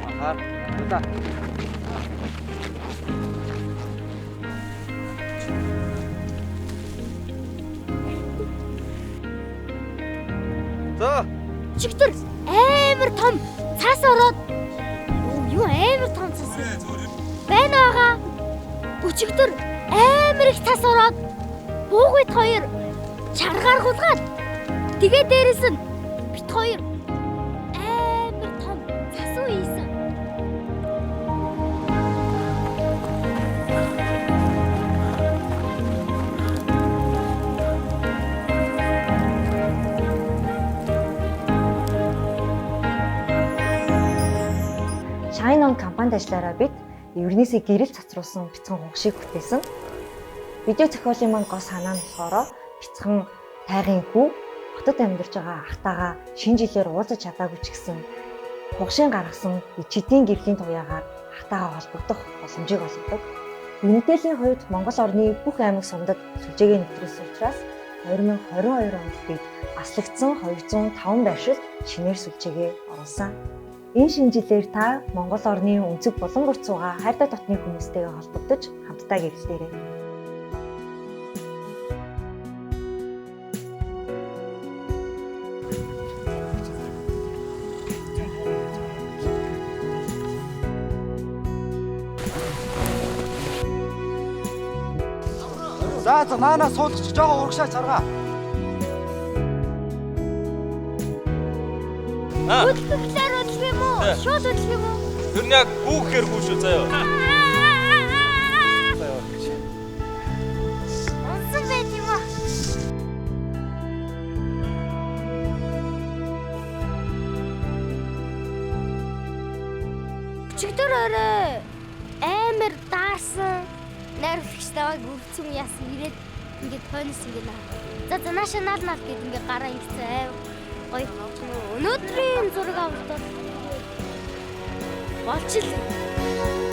Ахаар. Удаа. За. Чигтэр амар том цаас ороод юу амар том цаас байна байгаа. Өчигдөр амар их цаас ороод буугүйт хоёр чаргааргуулгаад тэгээ дээрэс нь бит хоёр амар том цас уу ийсэн. Shine On компанид ажиллаараа бид ерөнхийдөө гэрэл цацруулсан бяцхан хугшийг бүтээсэн. Видео зохиолын маань гол санаа нь болохоор бяцхан тайгын хүү хотод амьдарч байгаа ахтайгаа шинэ жилээр уулзаж чадаагүй ч гэсэн хугшийн гаргасан ичидийн гэрлийн туяагаар ахтайгаа холбогдох боломжийг олгодог. Мэдээллийн хувьд Монгол орны бүх аймаг сумдад сүлжээгээ нэвтрүүлсэн учраас 2022 онд бид аслагдсан 205 байршилд шинээр сүлжээгээ оруулсан. Энэ шинжилгээр та Монгол орны өнцөг булан бүрцууга хайртай дотны хүмүүстэйгээ холбогдож хамтдаа гэрэлтээрэй. За наанаа суулчих жоохон урагшаа чаргаа. Хөдөлгөөр хөдөлгөх юм уу? Шууд хөдөлгөх юм уу? Тэр нь яг гүүхээр гүү шүү заяа. Онсон байт юм аа. Чигтэр орой амар даарсан найруулагчтайгаа гүвцэн яасан ирээд ингээд тойноос ингээд за нааша наад гэд ингээд гараа ингэсэн гоё. Өнөөдрийн зураг авалтад болчихлоо.